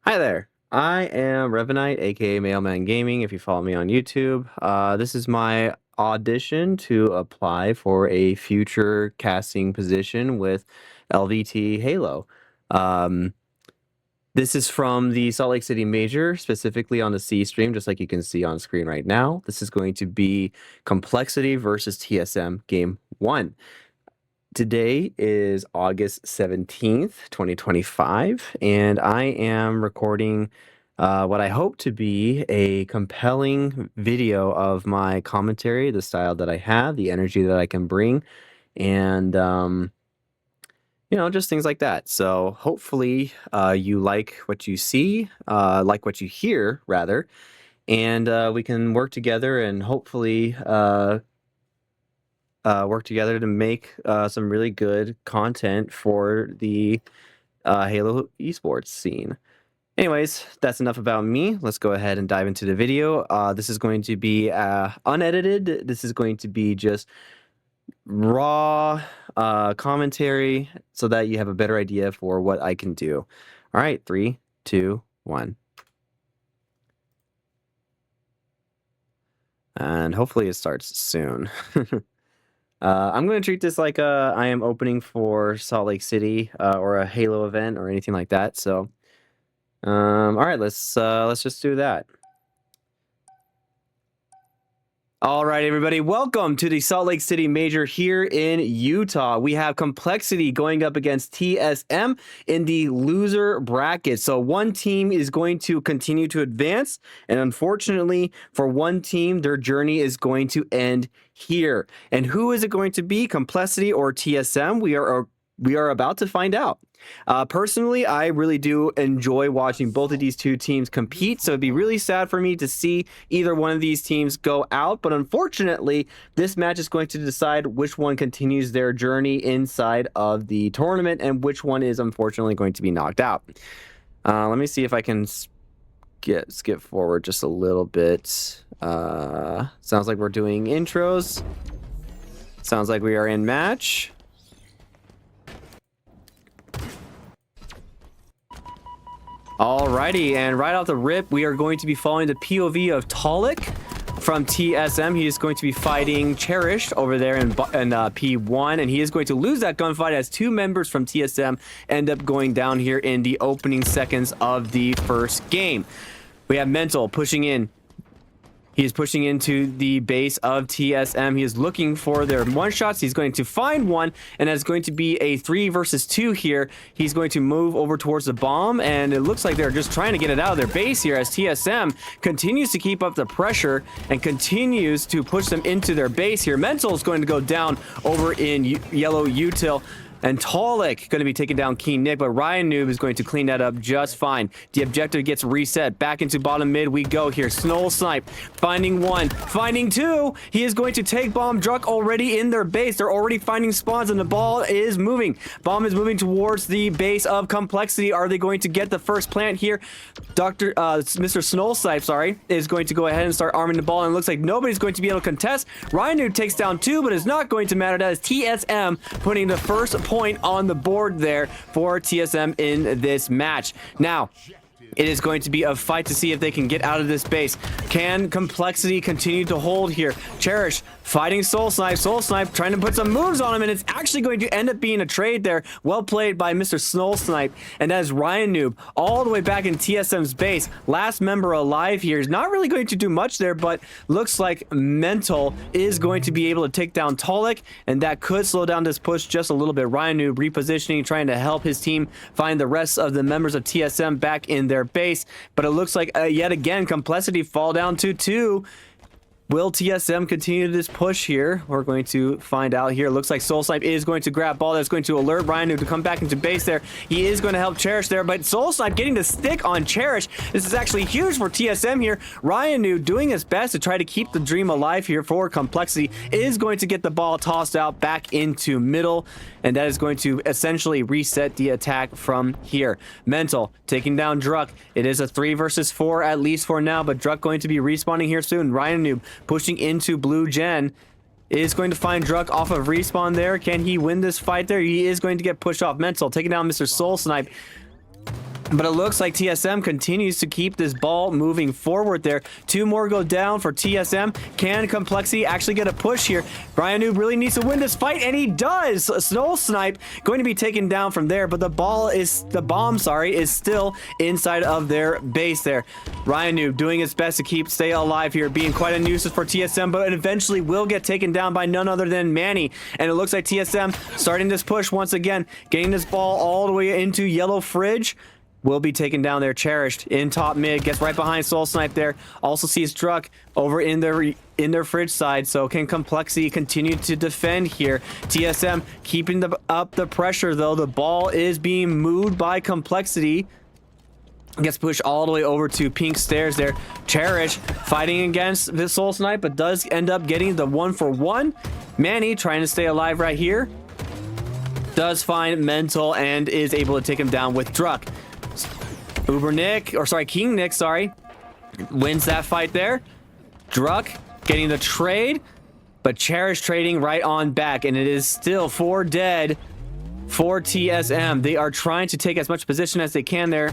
Hi there. I am Revenite, aka Mailman Gaming, if you follow me on YouTube. This is my audition to apply for a future casting position with LVT Halo. Um, this is from the Salt Lake City Major, specifically on the C stream, just like you can see on screen right now. This is going to be Complexity versus TSM Game 1. Today is August 17th, 2025, and I am recording what I hope to be a compelling video of my commentary, the style that I have, the energy that I can bring, and, just things like that. So hopefully you like what you see, like what you hear, rather, and we can work together and hopefully work together to make some really good content for the Halo esports scene. Anyways, that's enough about me. Let's go ahead and dive into the video. This is going to be unedited. This is going to be just raw commentary so that you have a better idea for what I can do. All right, 3, 2, 1. And hopefully it starts soon. I'm going to treat this like I am opening for Salt Lake City or a Halo event or anything like that. So, all right, let's just do that. All right, everybody, welcome to the Salt Lake City Major here in Utah. We have Complexity going up against TSM in the loser bracket. So one team is going to continue to advance, and unfortunately for one team, their journey is going to end here. And who is it going to be, Complexity or TSM? We are about to find out. Personally, I really do enjoy watching both of these two teams compete, so it'd be really sad for me to see either one of these teams go out, but unfortunately, this match is going to decide which one continues their journey inside of the tournament and which one is unfortunately going to be knocked out. Let me see if I can skip forward just a little bit. Sounds like we're doing intros. Sounds like we are in match. Alrighty, and right off the rip, we are going to be following the POV of Talik from TSM. He is going to be fighting Cherished over there in P1, and he is going to lose that gunfight as two members from TSM end up going down here in the opening seconds of the first game. We have Mental pushing in. He is pushing into the base of TSM. He is looking for their one-shots. He's going to find one, and it's going to be a 3 versus 2 here. He's going to move over towards the bomb, and it looks like they're just trying to get it out of their base here as TSM continues to keep up the pressure and continues to push them into their base here. Mental is going to go down over in yellow util. And Talik going to be taking down Keen Nick, but Ryan Noob is going to clean that up just fine. The objective gets reset. Back into bottom mid we go here. Snow Snipe finding one, finding two. He is going to take bomb. Druck already in their base. They're already finding spawns, and the ball is moving. Bomb is moving towards the base of Complexity. Are they going to get the first plant here? Mr. Snow Snipe, sorry, is going to go ahead and start arming the ball, and it looks like nobody's going to be able to contest. Ryan Noob takes down two, but it's not going to matter. That is TSM putting the first point on the board there for TSM in this match. Now, it is going to be a fight to see if they can get out of this base. Can Complexity continue to hold here? Cherish fighting Soul Snipe. Soul Snipe trying to put some moves on him, and it's actually going to end up being a trade there. Well played by Mr. Snow Snipe. And that is Ryan Noob all the way back in TSM's base. Last member alive here. He's not really going to do much there, but looks like Mental is going to be able to take down Talik, and that could slow down this push just a little bit. Ryan Noob repositioning, trying to help his team find the rest of the members of TSM back in their base, but it looks like yet again Complexity fall down to 2. Will TSM continue this push here? We're going to find out here. Looks like Soul Snipe is going to grab ball. That's going to alert Ryan to come back into base there. He is going to help Cherish there, but Soul Snipe getting the stick on Cherish. This is actually huge for TSM here. Ryan New doing his best to try to keep the dream alive here for Complexity is going to get the ball tossed out back into middle, and that is going to essentially reset the attack from here. Mental taking down Druck. It is a 3 versus 4 at least for now, but Druck going to be respawning here soon. Ryan Noob pushing into Blue Gen is going to find Druck off of respawn there. Can he win this fight there? He is going to get pushed off. Mental taking down Mr. Soul Snipe. But it looks like TSM continues to keep this ball moving forward there. 2 more go down for TSM. Can Complexity actually get a push here? Brian Noob really needs to win this fight, and he does. Snow Snipe going to be taken down from there, but the bomb, is still inside of their base there. Ryan Noob doing his best to stay alive here, being quite a nuisance for TSM, but eventually will get taken down by none other than Manny. And it looks like TSM starting this push once again, getting this ball all the way into Yellow Fridge. Will be taken down there. Cherished in top mid, gets right behind Soul Snipe there. Also sees Druck over in their fridge side. So can Complexity continue to defend here? TSM keeping up the pressure though. The ball is being moved by Complexity. Gets pushed all the way over to Pink Stairs there. Cherish fighting against the Soul Snipe, but does end up getting the 1-for-1. Manny trying to stay alive right here. Does find Mental and is able to take him down with Druck. King Nick, wins that fight there. Druck getting the trade, but Cherish trading right on back, and it is still 4 dead for TSM. They are trying to take as much position as they can there.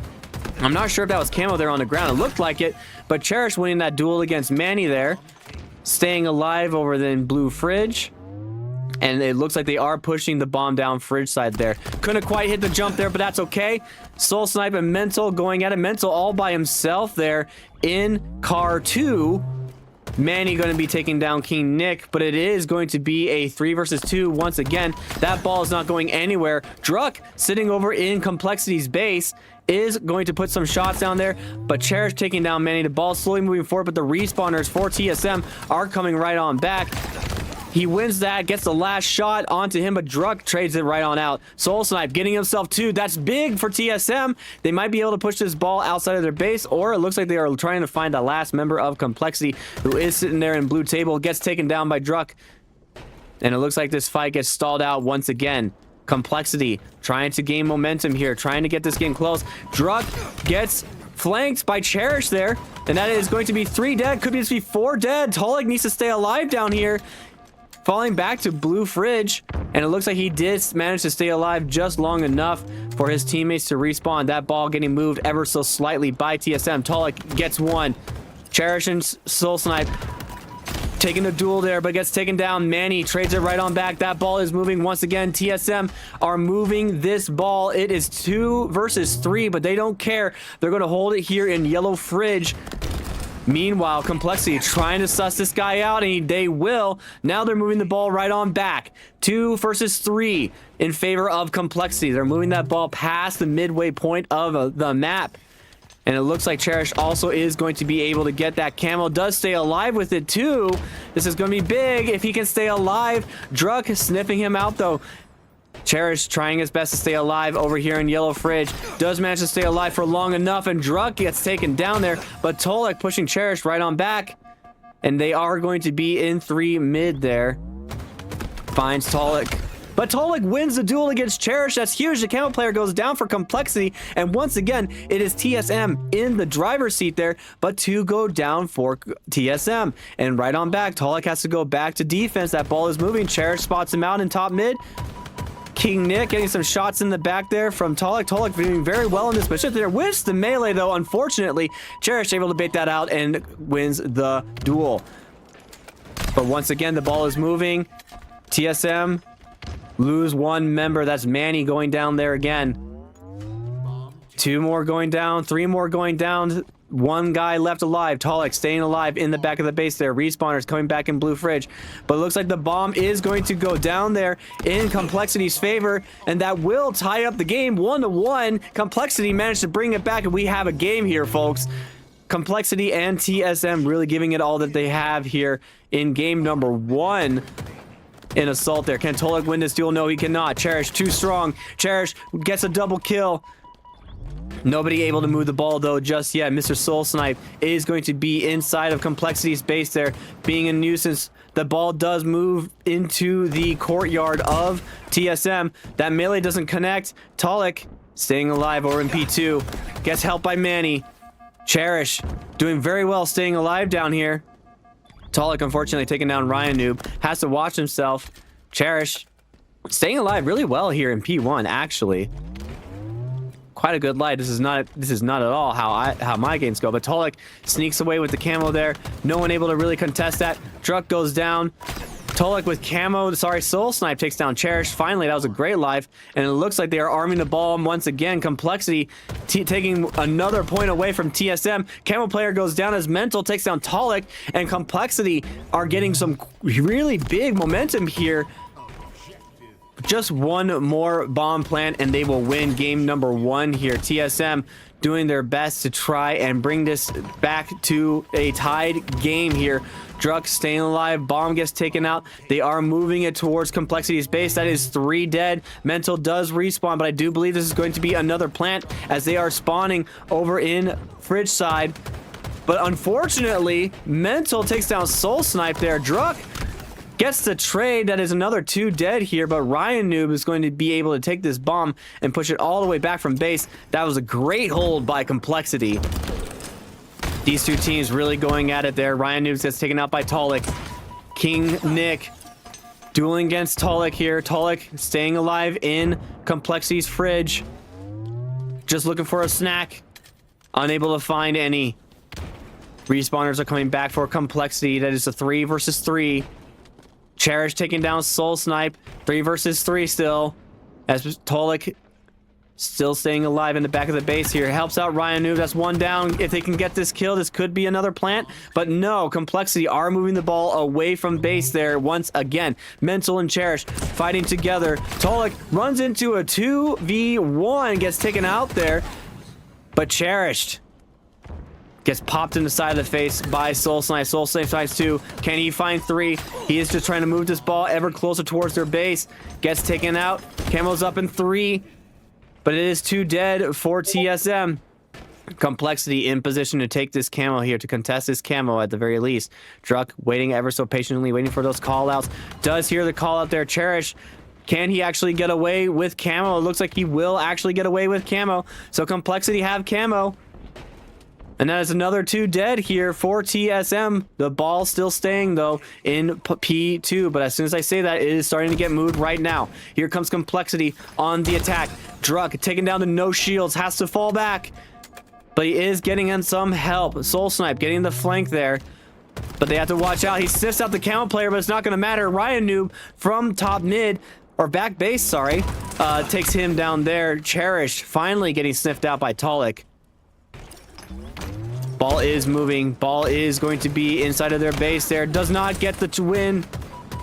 I'm not sure if that was Camo there on the ground. It looked like it, but Cherish winning that duel against Manny there. Staying alive over in Blue Fridge. And it looks like they are pushing the bomb down Fridge side there. Couldn't quite hit the jump there, but that's okay. Soul Snipe and Mental going at it. Mental all by himself there in car 2. Manny going to be taking down King Nick, but it is going to be a 3 versus 2 once again. That ball is not going anywhere. Druck sitting over in Complexity's base is going to put some shots down there, but Cherish taking down Manny. The ball slowly moving forward, but the respawners for TSM are coming right on back. He wins that, gets the last shot onto him, but Druck trades it right on out. Soul Snipe getting himself 2. That's big for TSM. They might be able to push this ball outside of their base, or it looks like they are trying to find the last member of Complexity who is sitting there in blue table. Gets taken down by Druck. And it looks like this fight gets stalled out once again. Complexity trying to gain momentum here, trying to get this game close. Druck gets flanked by Cherish there, and that is going to be 3 dead. Could just be 4 dead. Tolik needs to stay alive down here. Falling back to Blue Fridge, and it looks like he did manage to stay alive just long enough for his teammates to respawn. That ball getting moved ever so slightly by TSM. Tolik gets 1. Cherish and Soul Snipe taking the duel there, but gets taken down. Manny trades it right on back. That ball is moving once again. TSM are moving this ball. It is 2 versus 3, but they don't care. They're going to hold it here in Yellow Fridge. Meanwhile, Complexity trying to suss this guy out, and they will. Now they're moving the ball right on back. 2 versus 3 in favor of Complexity. They're moving that ball past the midway point of the map. And it looks like Cherish also is going to be able to get that camo. Does stay alive with it too. This is going to be big if he can stay alive. Druck is sniffing him out though. Cherish trying his best to stay alive over here in Yellow Fridge. Does manage to stay alive for long enough, and Druck gets taken down there, but Tolik pushing Cherish right on back. And they are going to be in 3 mid there. Finds Tolik. But Tolik wins the duel against Cherish. That's huge. The camo player goes down for Complexity. And once again, it is TSM in the driver's seat there, but 2 go down for TSM. And right on back, Tolik has to go back to defense. That ball is moving. Cherish spots him out in top mid. King Nick getting some shots in the back there from Tolik. Tolik doing very well in this position there. Wins the melee though, unfortunately. Cherish able to bait that out and wins the duel. But once again, the ball is moving. TSM lose 1 member. That's Manny going down there again. 2 more going down. 3 more going down. 1 guy left alive. Tolik staying alive in the back of the base there. Respawners coming back in Blue Fridge. But it looks like the bomb is going to go down there in Complexity's favor. And that will tie up the game 1-1. Complexity managed to bring it back. And we have a game here, folks. Complexity and TSM really giving it all that they have here in game number 1. In Assault there. Can Tolik win this duel? No, he cannot. Cherish too strong. Cherish gets a double kill. Nobody able to move the ball though just yet. Mr. Soul Snipe is going to be inside of Complexity's base there, being a nuisance. The ball does move into the courtyard of TSM. That melee doesn't connect. Tolik staying alive over in P2. Gets help by Manny. Cherish doing very well staying alive down here. Tolik unfortunately taking down Ryan Noob. Has to watch himself. Cherish staying alive really well here in P1 actually. quite a good light. This is not at all how my games go. But Tolik sneaks away with the camo there. No one able to really contest that. Druck goes down. Tolik with camo, Soul Snipe takes down Cherish. Finally, that was a great life. And it looks like they are arming the ball once again. Complexity taking another point away from TSM. Camo player goes down as Mental takes down Tolik. And Complexity are getting some really big momentum here. Just one more bomb plant and they will win game number 1 here. TSM doing their best to try and bring this back to a tied game here. Druck staying alive. Bomb gets taken out. They are moving it towards Complexity's base. That is 3 dead. Mental does respawn, but I do believe this is going to be another plant as they are spawning over in Fridge side. But unfortunately, Mental takes down Soul Snipe there. Druck gets the trade. That is another 2 dead here, but Ryan Noob is going to be able to take this bomb and push it all the way back from base. That was a great hold by Complexity. These 2 teams really going at it there. Ryan Noobs gets taken out by Tolik. King Nick dueling against Tolik here. Tolik staying alive in Complexity's fridge. Just looking for a snack. Unable to find any. Respawners are coming back for Complexity. That is a 3 versus 3. Cherish taking down Soul Snipe. 3 versus 3 still. As Tolik still staying alive in the back of the base here. Helps out Ryan Noob. That's 1 down. If they can get this kill, this could be another plant. But no, Complexity are moving the ball away from base there once again. Mental and Cherish fighting together. Tolik runs into a 2v1. Gets taken out there. But Cherished gets popped in the side of the face by Soul Snipe. Soul Snipe finds 2. Can he find 3? He is just trying to move this ball ever closer towards their base. Gets taken out. Camo's up in 3. But it is 2 dead for TSM. Complexity in position to take this camo here, to contest this camo at the very least. Druck waiting ever so patiently, waiting for those call-outs. Does hear the call-out there. Cherish, can he actually get away with camo? It looks like he will actually get away with camo. So Complexity have camo. And that is another 2 dead here for TSM. The ball still staying, though, in P2. But as soon as I say that, it is starting to get moved right now. Here comes Complexity on the attack. Druck taking down the no shields. Has to fall back. But he is getting in some help. Soul Snipe getting the flank there. But they have to watch out. He sniffs out the camo player, but it's not going to matter. Ryan Noob from top mid, or back base, sorry, takes him down there. Cherish finally getting sniffed out by Tolik. Ball is moving. Ball is going to be inside of their base there. Does not get the win.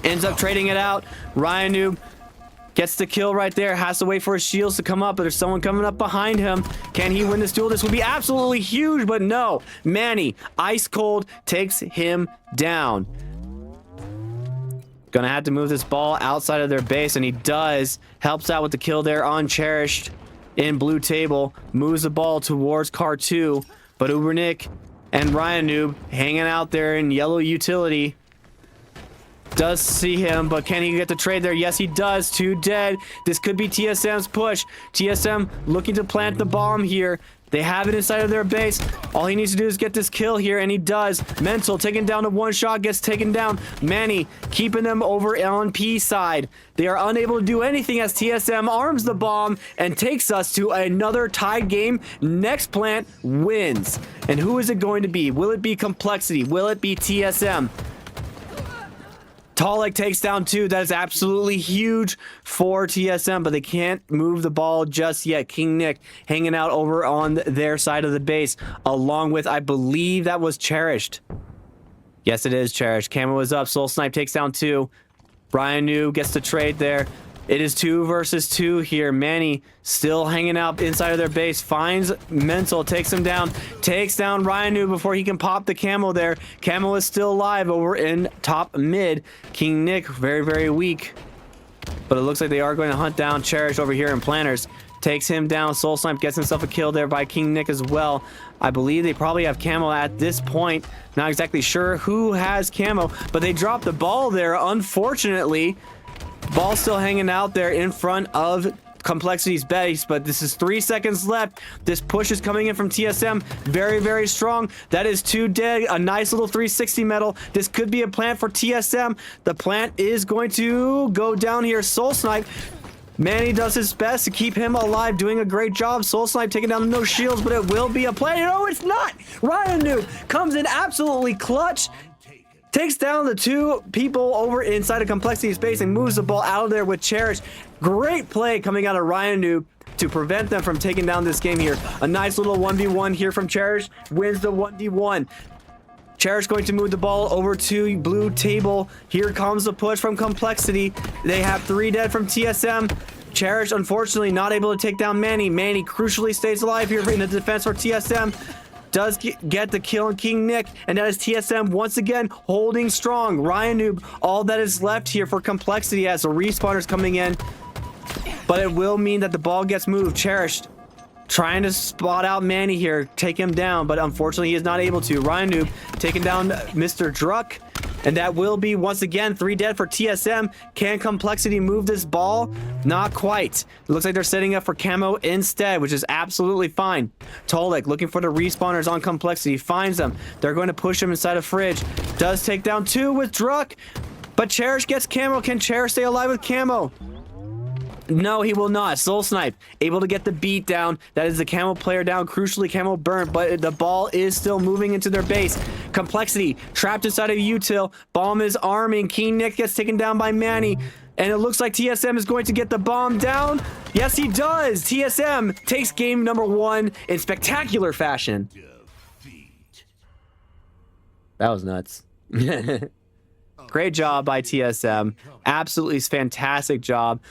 Ends up trading it out. Ryan Noob gets the kill right there. Has to wait for his shields to come up, but there's someone coming up behind him. Can he win this duel? This would be absolutely huge, but no. Manny, ice cold, takes him down. Gonna have to move this ball outside of their base, and he does. Helps out with the kill there on Cherished in blue table. Moves the ball towards car 2. But Ubernick and Ryan Noob hanging out there in yellow utility. Does see him, but can he get the trade there? Yes, he does. 2 dead. This could be TSM's push. TSM looking to plant the bomb here. They have it inside of their base. All he needs to do is get this kill here, and he does. Mental taken down to 1 shot, gets taken down. Manny keeping them over on P side. They are unable to do anything as TSM arms the bomb and takes us to another tied game. Next plant wins. And who is it going to be? Will it be Complexity? Will it be TSM? Tolik takes down 2. That is absolutely huge for TSM, but they can't move the ball just yet. King Nick hanging out over on their side of the base, along with, I believe that was Cherished. Yes, it is Cherished. Camo is up. Soul Snipe takes down 2. Ryan Noob gets the trade there. It is 2 versus 2 here. Manny still hanging out inside of their base. Finds Mental, takes him down. Takes down Ryan Noob before he can pop the camo there. Camo is still alive over in top mid. King Nick, very, very weak. But it looks like they are going to hunt down Cherish over here in Planters. Takes him down. Soul Snipe gets himself a kill there by King Nick as well. I believe they probably have camo at this point. Not exactly sure who has camo, but they dropped the ball there, unfortunately. Ball still hanging out there in front of Complexity's base, but this is 3 seconds left. This push is coming in from TSM. Very, very strong. That is 2 dead. A nice little 360 medal. This could be a plant for TSM. The plant is going to go down here. Soul Snipe Manny does his best to keep him alive, doing a great job. Soul Snipe taking down no shields, but it will be a play. No, it's not. Ryan Noob comes in absolutely clutch. Takes down the two people over inside of Complexity space and moves the ball out of there with Cherish. Great play coming out of Ryan Noob to prevent them from taking down this game here. A nice little 1v1 here from Cherish. Wins the 1v1. Cherish going to move the ball over to blue table. Here comes the push from Complexity. They have 3 dead from TSM. Cherish, unfortunately, not able to take down Manny. Manny crucially stays alive here in the defense for TSM. Does get the kill on King Nick, and that is TSM once again holding strong. Ryan Noob, all that is left here for Complexity as the respawners coming in, but it will mean that the ball gets moved. Cherished trying to spot out Manny here, take him down, but unfortunately he is not able to. Ryan Noob taking down Mr. Druck, and that will be once again 3 dead for TSM. Can Complexity move this ball? Not quite. It looks like they're setting up for camo instead, which is absolutely fine. Tolek looking for the respawners on Complexity, finds them. They're going to push him inside a fridge. Does take down 2 with Druck, but Cherish gets camo. Can Cherish stay alive with camo? No, he will not. Soul Snipe able to get the beat down. That is the camo player down. Crucially, camo burnt, but the ball is still moving into their base. Complexity trapped inside of util. Bomb is arming. King Nick gets taken down by Manny, and it looks like TSM is going to get the bomb down. Yes, he does. TSM takes game number 1 in spectacular fashion. That was nuts. Great job by TSM. Absolutely fantastic job.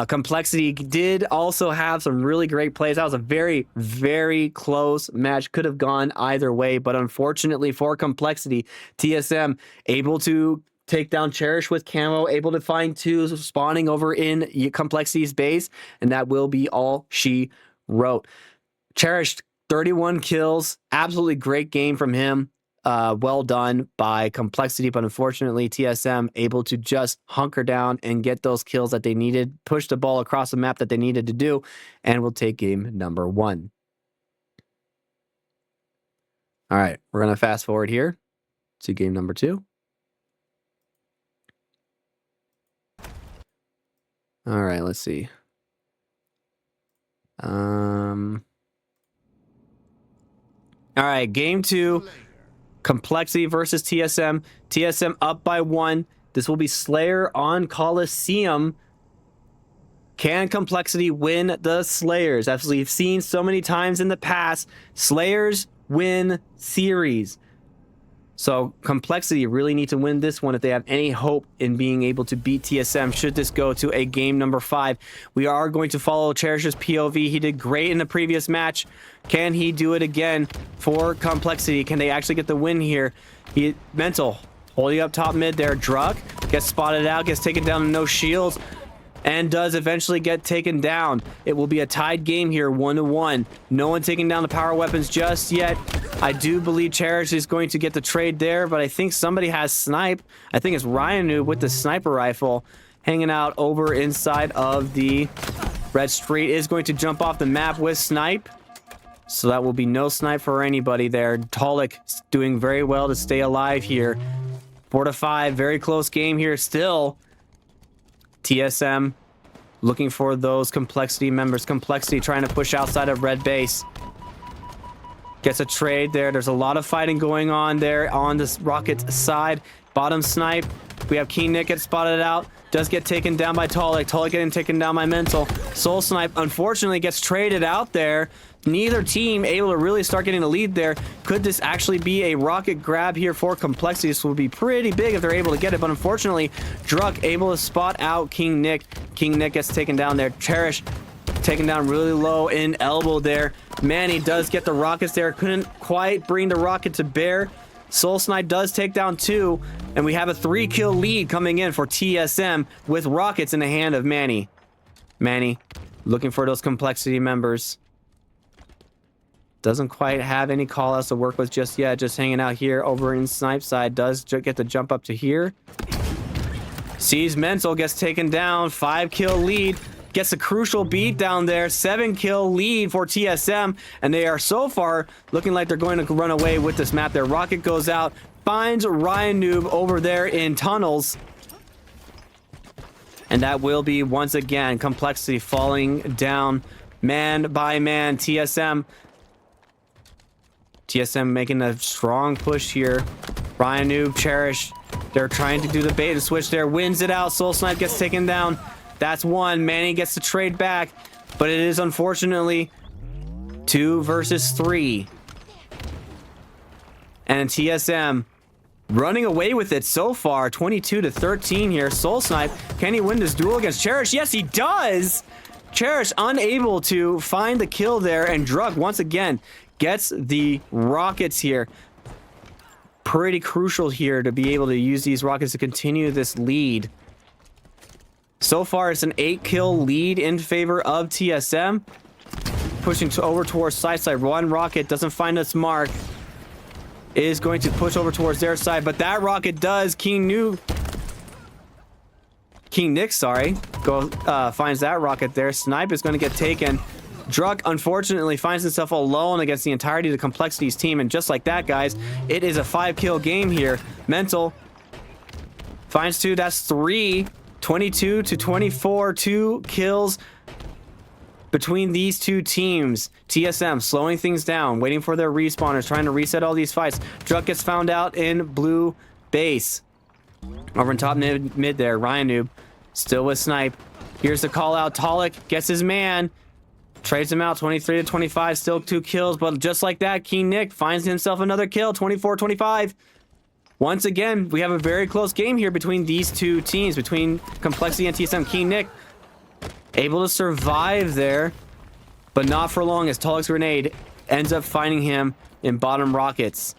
Complexity did also have some really great plays. That was a very, very close match. Could have gone either way, but unfortunately for Complexity, TSM able to take down Cherish with camo, able to find 2 spawning over in Complexity's base, and that will be all she wrote. Cherish, 31 kills. Absolutely great game from him. Well done by Complexity, but unfortunately TSM able to just hunker down and get those kills that they needed, push the ball across the map that they needed to do, and we'll take game number 1. All right, we're going to fast forward here to game number 2. All right, let's see. All right, game 2. Complexity versus TSM. TSM up by 1. This will be Slayer on Coliseum. Can Complexity win the Slayers? As we've seen so many times in the past, Slayers win series. So Complexity really need to win this one if they have any hope in being able to beat TSM should this go to a game number 5. We are going to follow Cherish's POV. He did great in the previous match. Can he do it again for Complexity? Can they actually get the win here? Mental holding up top mid there. Druck gets spotted out, gets taken down, no shields, and does eventually get taken down. It will be a tied game here, 1-1. No one taking down the power weapons just yet. I do believe Cherish is going to get the trade there, but I think somebody has snipe. I think it's Ryan Noob with the sniper rifle hanging out over inside of the red street. Is going to jump off the map with snipe. So that will be no snipe for anybody there. Tolek doing very well to stay alive here. 4-5, very close game here still. TSM looking for those Complexity members. Complexity trying to push outside of red base. Gets a trade there. There's a lot of fighting going on there on this Rocket side. Bottom snipe. We have King Nick get spotted out. Does get taken down by Tolek. Tolek getting taken down by Mental. Soul Snipe unfortunately gets traded out there. Neither team able to really start getting the lead there. Could this actually be a rocket grab here for Complexity? This would be pretty big if they're able to get it, but unfortunately, Druck able to spot out King Nick. King Nick gets taken down there. Cherish taken down really low in elbow there. Manny does get the rockets there. Couldn't quite bring the rocket to bear. Soul Snipe does take down 2, and we have a 3-kill lead coming in for TSM with rockets in the hand of Manny. Manny looking for those Complexity members. Doesn't quite have any call-outs to work with just yet. Just hanging out here over in Snipe side. Does get the jump up to here. Sees Mental, gets taken down. 5-kill lead. Gets a crucial beat down there. 7-kill lead for TSM. And they are so far looking like they're going to run away with this map. Their rocket goes out. Finds Ryan Noob over there in tunnels. And that will be, once again, Complexity falling down man by man. TSM making a strong push here. Ryan Noob, Cherish, they're trying to do the bait and switch there. Wins it out. Soul Snipe gets taken down. That's one. Manny gets to trade back. But it is unfortunately 2 versus 3. And TSM running away with it so far. 22-13 here. Soul Snipe, can he win this duel against Cherish? Yes, he does! Cherish unable to find the kill there. And Drug, once again, gets the rockets here. Pretty crucial here to be able to use these rockets to continue this lead. So far, it's an 8-kill lead in favor of TSM. Pushing over towards side. One rocket doesn't find its mark. Is going to push over towards their side, but that rocket does. King Nick, sorry, finds that rocket there. Snipe is going to get taken. Druk, unfortunately, finds himself alone against the entirety of the Complexity's team, and just like that, guys, it is a 5-kill game here. Mental finds 2. That's 3. 22-24, 2 kills between these two teams. TSM slowing things down, waiting for their respawners, trying to reset all these fights. Druk gets found out in blue base. Over in top mid there, Ryan Noob still with Snipe. Here's the call out. Talik gets his man. Trades him out, 23-25, still 2 kills, but just like that, King Nick finds himself another kill, 24-25. Once again, we have a very close game here between these two teams, between Complexity and TSM. King Nick able to survive there, but not for long as Talik's grenade ends up finding him in bottom rockets.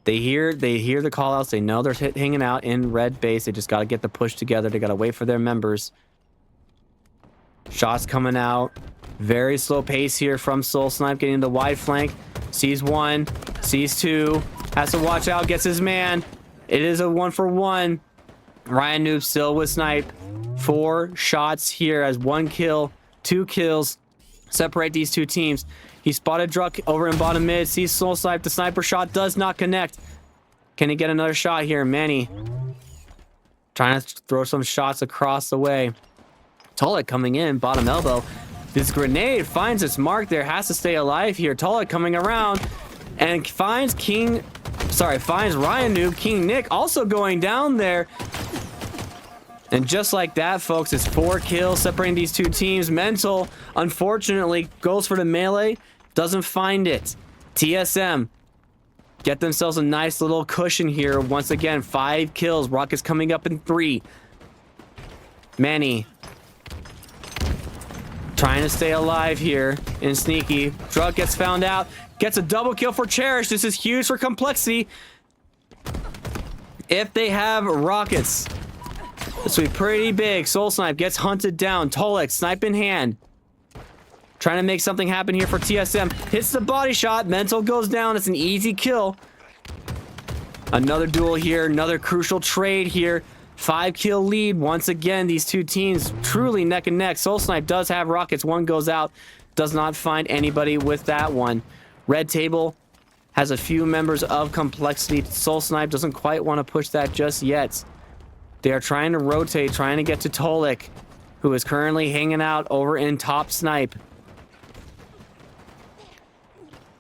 They hear the call outs. They know they're hanging out in red base. They just got to get the push together. They got to wait for their members. Shots coming out. Very slow pace here from Soul Snipe, getting the wide flank. Sees 1, sees 2. Has to watch out, gets his man. It is a 1-for-1. Ryan Noob still with Snipe. 4 shots here as 1 kill, 2 kills. Separate these two teams. He spotted Druk over in bottom mid. Sees Soul Snipe. The sniper shot does not connect. Can he get another shot here? Manny trying to throw some shots across the way. Talik coming in, bottom elbow. This grenade finds its mark there. Has to stay alive here. Talik coming around and finds Ryan Noob. King Nick also going down there. And just like that, folks, it's 4 kills separating these two teams. Mental, unfortunately, goes for the melee. Doesn't find it. TSM get themselves a nice little cushion here. Once again, 5 kills. Rockets coming up in 3. Manny trying to stay alive here in Sneaky. Drug gets found out. Gets a double kill for Cherish. This is huge for Complexity. If they have rockets, this will be pretty big. Soul Snipe gets hunted down. Tolek, snipe in hand. Trying to make something happen here for TSM. Hits the body shot. Mental goes down. It's an easy kill. Another duel here. Another crucial trade here. 5-kill lead. Once again, these two teams truly neck and neck. Soul Snipe does have rockets. 1 goes out. Does not find anybody with that one. Red Table has a few members of Complexity. Soul Snipe doesn't quite want to push that just yet. They are trying to rotate, trying to get to Tolek, who is currently hanging out over in top Snipe.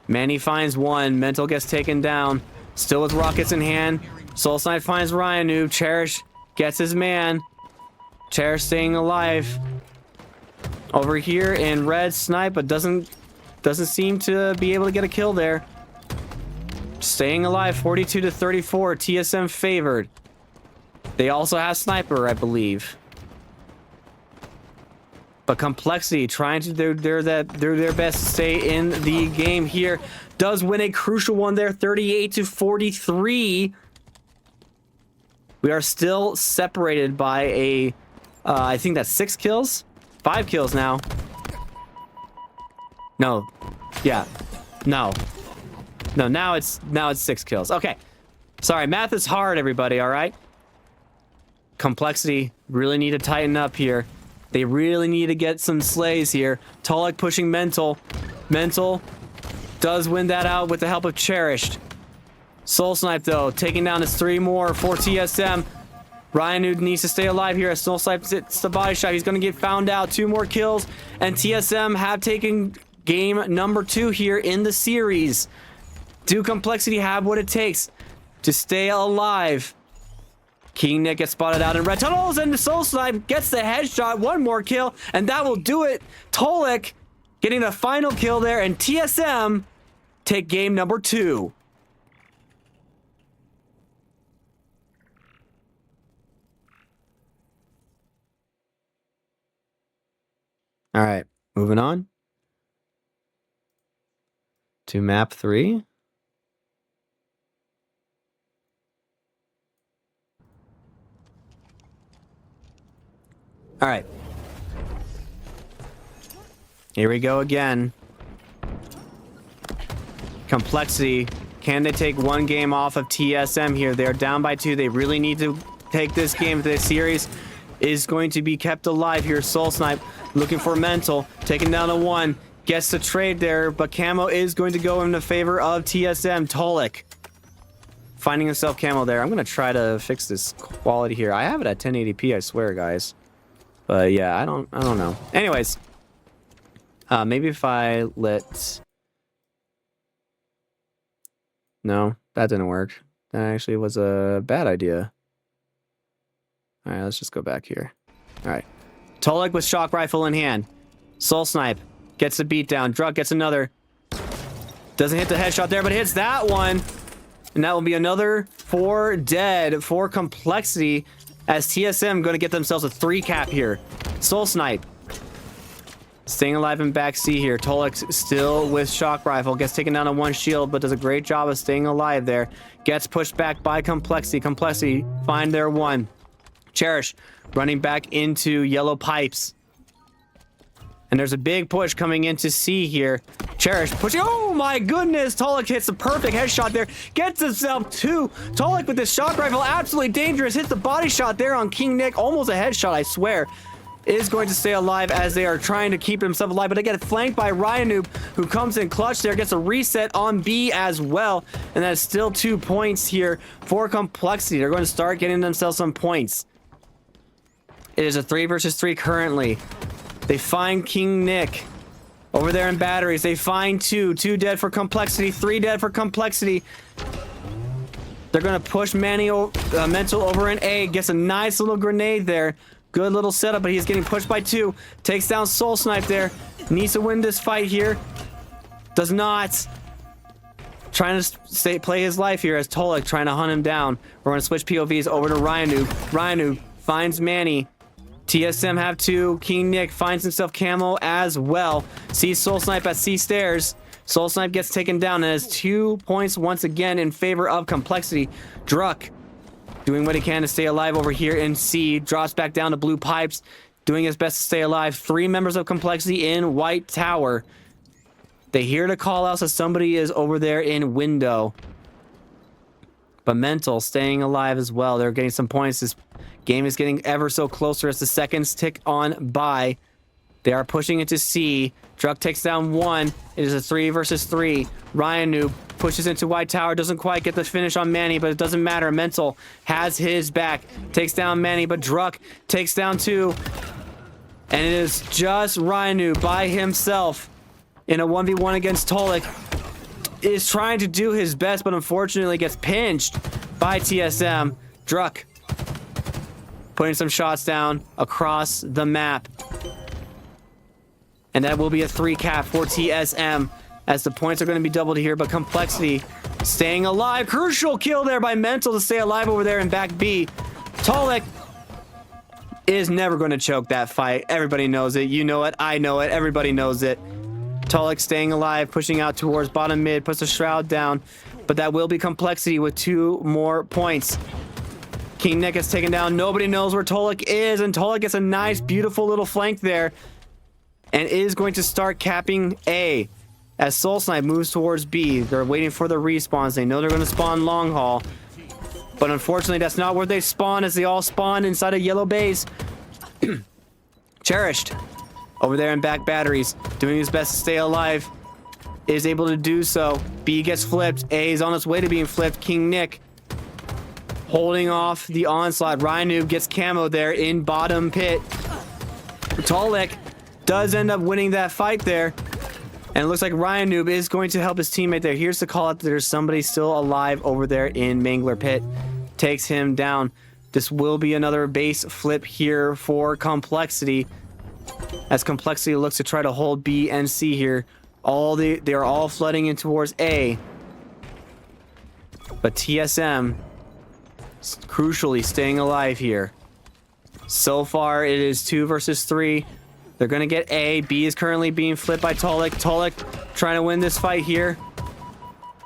Manny finds 1. Mental gets taken down. Still with rockets in hand. Soul Snipe finds Ryan Noob. Cherish gets his man. Cherish staying alive. Over here in red, Snipe, but doesn't seem to be able to get a kill there. Staying alive, 42-34. TSM favored. They also have Sniper, I believe. But Complexity trying to do their best to stay in the game here. Does win a crucial one there, 38-43. We are still separated by a, I think that's 6 kills? 5 kills now. No. Yeah. No. No, now it's 6 kills. Okay. Sorry, math is hard, everybody, all right? Complexity really need to tighten up here. They really need to get some slays here. Tolek pushing Mental. Mental does win that out with the help of Cherished. Soul Snipe, though, taking down his 3 more for TSM. Ryan who needs to stay alive here as Soul Snipe hits the body shot. He's going to get found out. 2 more kills, and TSM have taken game number 2 here in the series. Do Complexity have what it takes to stay alive? King Nick gets spotted out in red tunnels, and the Soul Snipe gets the headshot. 1 more kill, and that will do it. Tolik getting the final kill there, and TSM take game number 2. All right, moving on to map 3. All right. Here we go again. Complexity. Can they take 1 game off of TSM here? They're down by 2. They really need to take this game. The series is going to be kept alive here. Soul Snipe looking for Mental. Taking down a 1. Gets the trade there, but Camo is going to go in the favor of TSM. Tolik finding himself Camo there. I'm going to try to fix this quality here. I have it at 1080p, I swear, guys. But yeah, I don't know. Anyways, maybe if I let... No, that didn't work. That actually was a bad idea. All right, let's just go back here. All right. Tolik with shock rifle in hand. Soul Snipe gets the beat down. Druk gets another. Doesn't hit the headshot there, but hits that one. And that will be another 4 dead for Complexity, as TSM going to get themselves a 3 cap here. Soul Snipe staying alive in back C here. Tolik still with shock rifle. Gets taken down on 1 shield, but does a great job of staying alive there. Gets pushed back by Complexity. Complexity find their 1. Cherish running back into yellow pipes. And there's a big push coming into C here. Cherish pushing. Oh my goodness. Tolik hits a perfect headshot there. Gets himself 2. Tolik with this shock rifle. Absolutely dangerous. Hits the body shot there on King Nick. Almost a headshot, I swear. Is going to stay alive as they are trying to keep himself alive. But they get flanked by Ryan Noob, who comes in clutch there. Gets a reset on B as well. And that's still 2 points here for Complexity. They're going to start getting themselves some points. It is a 3 versus 3 currently. They find King Nick over there in batteries. They find 2. 2 dead for Complexity. 3 dead for Complexity. They're going to push Mental over in A. Gets a nice little grenade there. Good little setup, but he's getting pushed by 2. Takes down Soul Snipe there. Needs to win this fight here. Does not. Trying to play his life here as Tolik trying to hunt him down. We're going to switch POVs over to Ryanu. Ryanu finds Manny. TSM have 2. King Nick finds himself Camo as well. Sees Soul Snipe at C stairs. Soul Snipe gets taken down and has 2 points once again in favor of Complexity. Druk doing what he can to stay alive over here in C. Drops back down to blue pipes. Doing his best to stay alive. 3 members of Complexity in White Tower. They hear the call out, so somebody is over there in window. But Mental staying alive as well. They're getting some points. This game is getting ever so closer as the seconds tick on by. They are pushing into C. Druk takes down 1. It is a 3 versus 3. Ryan Noob pushes into White Tower. Doesn't quite get the finish on Manny, but it doesn't matter. Mental has his back. Takes down Manny, but Druk takes down 2. And it is just Ryan Noob by himself in a 1v1 against Tolik. Is trying to do his best, but unfortunately gets pinched by TSM. Druk putting some shots down across the map. And that will be a 3 cap for TSM as the points are going to be doubled here, but Complexity staying alive. Crucial kill there by Mental to stay alive over there in back B. Tolik is never going to choke that fight. Everybody knows it. You know it. I know it. Everybody knows it. Tolik staying alive, pushing out towards bottom mid, puts a shroud down, but that will be Complexity with 2 more points. King Nick is taken down. Nobody knows where Tolik is, and Tolik gets a nice, beautiful little flank there, and is going to start capping A as Soul Snipe moves towards B. They're waiting for the respawns. They know they're going to spawn long haul, but unfortunately, that's not where they spawn, as they all spawn inside a yellow base. Cherished over there in back batteries, doing his best to stay alive, is able to do so. B gets flipped. A is on its way to being flipped. King Nick holding off the onslaught. Ryan Noob gets camo there in bottom pit. Talik does end up winning that fight there. And it looks like Ryan Noob is going to help his teammate there. Here's the call out that there's somebody still alive over there in Mangler Pit. Takes him down. This will be another base flip here for Complexity. As Complexity looks to try to hold B and C here. They are all flooding in towards A. But TSM crucially staying alive here. So far it is 2 versus 3. They're going to get A. B is currently being flipped by Talik. Talik trying to win this fight here.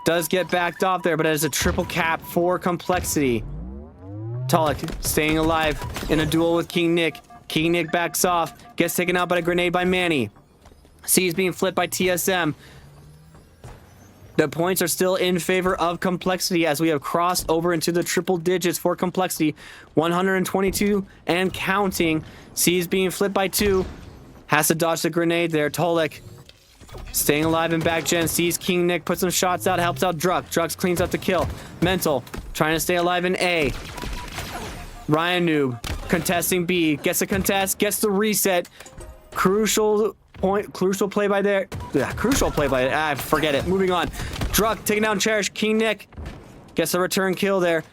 Does get backed off there, but it is a triple cap for Complexity. Talik staying alive in a duel with King Nick. King Nick backs off. Gets taken out by a grenade by Manny. C is being flipped by TSM. The points are still in favor of Complexity as we have crossed over into the triple digits for Complexity. 122 and counting. C is being flipped by 2. Has to dodge the grenade there. Talik staying alive in back gen. Sees King Nick, puts some shots out, helps out Drux. Drux cleans up the kill. Mental trying to stay alive in A. Ryan Noob contesting B. Gets a contest, gets the reset. Crucial play by there. Crucial play by forget it. Moving on. Drux taking down Cherish. King Nick gets a return kill there.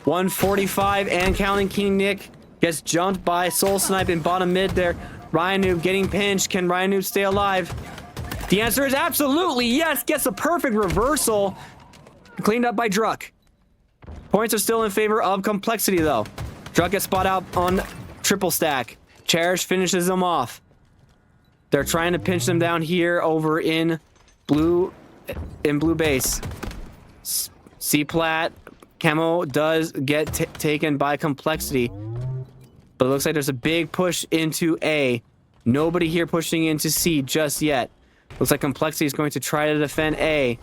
145 and counting. King Nick gets jumped by Soul Snipe in bottom mid there. Ryan Noob getting pinched. Can Ryan Noob stay alive? The answer is absolutely yes. Gets a perfect reversal. Cleaned up by Drux. Points are still in favor of Complexity though. Drux gets spot out on triple stack. Cherish finishes them off. They're trying to pinch them down here over in blue base. C plat camo does get taken by Complexity. But it looks like there's a big push into A. Nobody here pushing into C just yet. Looks like Complexity is going to try to defend A.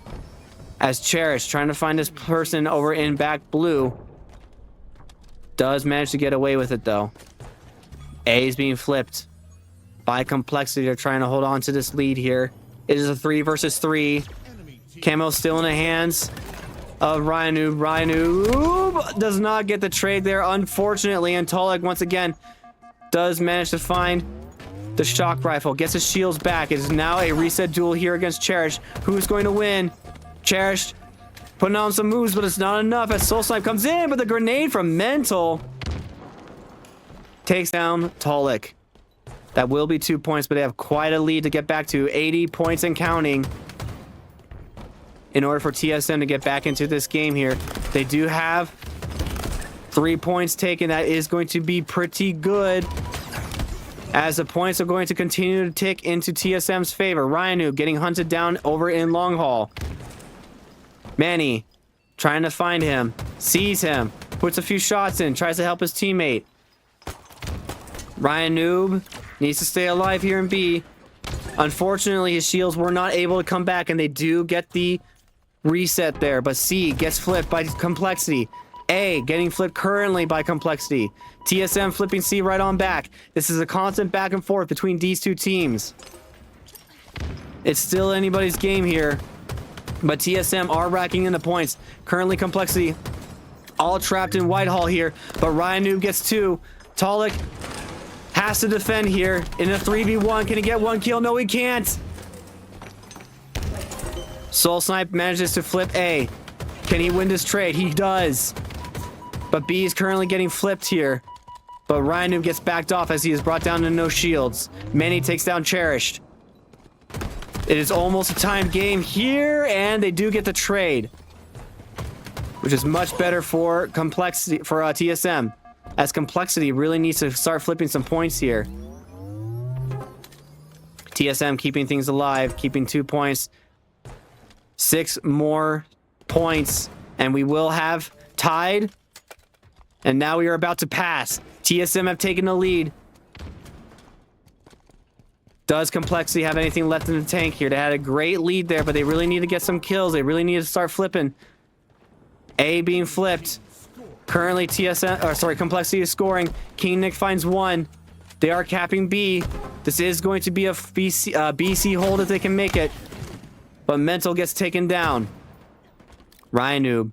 As Cherish trying to find this person over in back blue. Does manage to get away with it though. A is being flipped by Complexity. They're trying to hold on to this lead here. It is a 3 versus 3. Camo still in the hands of Ryan Noob. Ryan Noob does not get the trade there, unfortunately. And Talik, once again, does manage to find the shock rifle. Gets his shields back. It is now a reset duel here against Cherish. Who's going to win? Cherish putting on some moves, but it's not enough as Soul Snipe comes in, but the grenade from Mental takes down Talik. That will be 2 points, but they have quite a lead to get back to. 80 points and counting. In order for TSM to get back into this game here. They do have 3 points taken. That is going to be pretty good. As the points are going to continue to tick into TSM's favor. Ryan Noob getting hunted down over in Long Haul. Manny trying to find him. Sees him. Puts a few shots in. Tries to help his teammate. Ryan Noob needs to stay alive here in B. Unfortunately, his shields were not able to come back, and they do get the reset there. But C gets flipped by Complexity. A getting flipped currently by Complexity. TSM flipping C right on back. This is a constant back and forth between these two teams. It's still anybody's game here. But TSM are racking in the points. Currently Complexity all trapped in Whitehall here. But Ryan Noob gets 2. Talik has to defend here in a 3v1. Can he get 1 kill? No, he can't. Soul Snipe manages to flip A. Can he win this trade? He does. But B is currently getting flipped here. But Ryan Noob gets backed off as he is brought down to no shields. Manny takes down Cherished. It is almost a timed game here, and they do get the trade. Which is much better for Complexity, for TSM. As Complexity really needs to start flipping some points here. TSM keeping things alive, keeping 2 points. 6 more points, and we will have tied. And now we are about to pass. TSM have taken the lead. Does Complexity have anything left in the tank here? They had a great lead there, but they really need to get some kills. They really need to start flipping. A being flipped. Currently Complexity is scoring. King Nick finds 1. They are capping B. This is going to be a BC hold if they can make it. But Mental gets taken down. Ryan Noob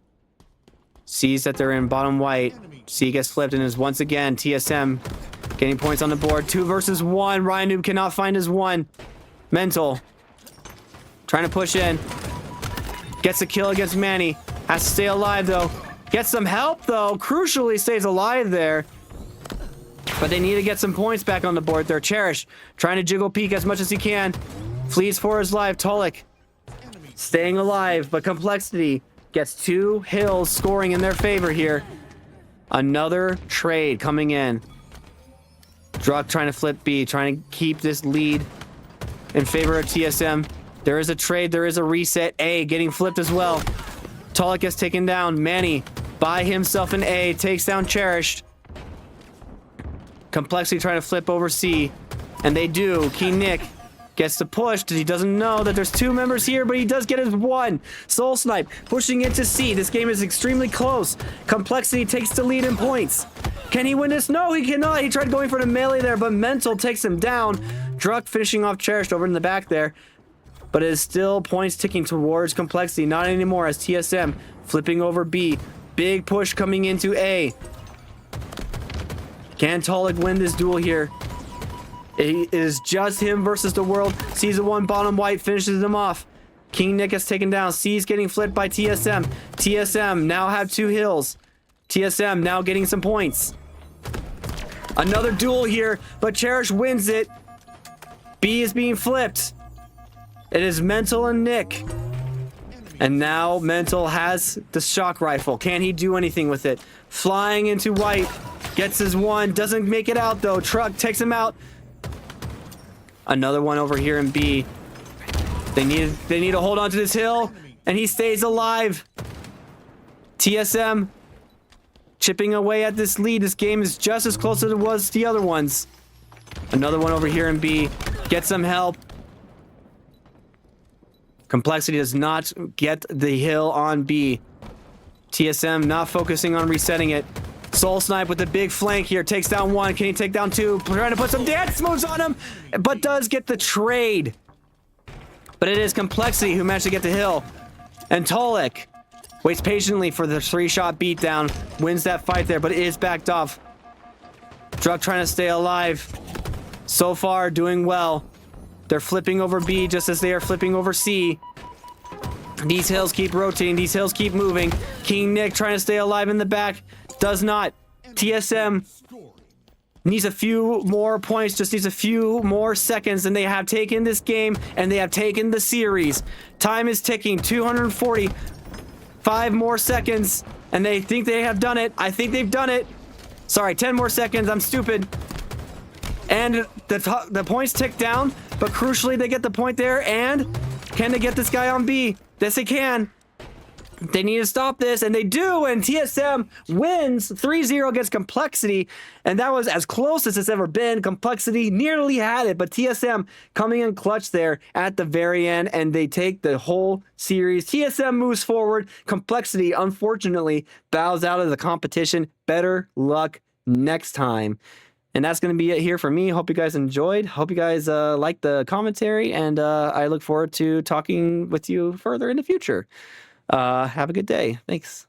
Sees that they're in bottom white. C gets flipped and is once again TSM getting points on the board. 2 versus 1. Ryan Noob cannot find his 1. Mental. Trying to push in. Gets a kill against Manny. Has to stay alive though. Gets some help though. Crucially stays alive there. But they need to get some points back on the board there. Cherish trying to jiggle peek as much as he can. Flees for his life. Tolik staying alive, but Complexity gets 2 hills scoring in their favor here. Another trade coming in. Druck trying to flip B, trying to keep this lead in favor of TSM. There is a trade, there is a reset. A getting flipped as well. Tolik gets taken down. Manny by himself in A, takes down Cherished. Complexity trying to flip over C, and they do. King Nick gets the push because he doesn't know that there's 2 members here, but he does get his 1. Soul Snipe pushing into C. This game is extremely close. Complexity takes the lead in points. Can he win this? No, he cannot. He tried going for the melee there, but Mental takes him down. Druck finishing off Cherished over in the back there, but it is still points ticking towards Complexity. Not anymore as TSM flipping over B. Big push coming into A. Can Tolik win this duel here? It is just him versus the world. Season 1 bottom white finishes him off. King Nick gets taken down. C's getting flipped by TSM. TSM now have 2 hills. TSM now getting some points. Another duel here, but Cherish wins it. B is being flipped. It is Mental and Nick. And now Mental has the shock rifle. Can he do anything with it? Flying into white. Gets his 1. Doesn't make it out though. Truck takes him out. Another one over here in B. They need to hold on to this hill, and he stays alive. TSM chipping away at this lead. This game is just as close as it was to the other ones. Another one over here in B. Get some help. Complexity does not get the hill on B. TSM not focusing on resetting it. Soul Snipe with the big flank here. Takes down 1. Can he take down 2? Trying to put some dance moves on him, but does get the trade. But it is Complexity who managed to get the hill. And Tolik waits patiently for the 3-shot beatdown. Wins that fight there, but it is backed off. Druck trying to stay alive. So far, doing well. They're flipping over B just as they are flipping over C. These hills keep rotating. These hills keep moving. King Nick trying to stay alive in the back. Does not. TSM needs a few more points, just needs a few more seconds, and they have taken this game, and they have taken the series. Time is ticking. 245 more seconds, and they think they have done it. I think they've done it. Sorry, 10 more seconds. I'm stupid. And the points tick down, but crucially, they get the point there, and can they get this guy on B? Yes, they can. They need to stop this, and they do, and TSM wins 3-0 against Complexity, and that was as close as it's ever been. Complexity nearly had it, but TSM coming in clutch there at the very end, and they take the whole series. TSM moves forward. Complexity, unfortunately, bows out of the competition. Better luck next time. And that's going to be it here for me. Hope you guys enjoyed. Hope you guys liked the commentary, and I look forward to talking with you further in the future. Have a good day. Thanks.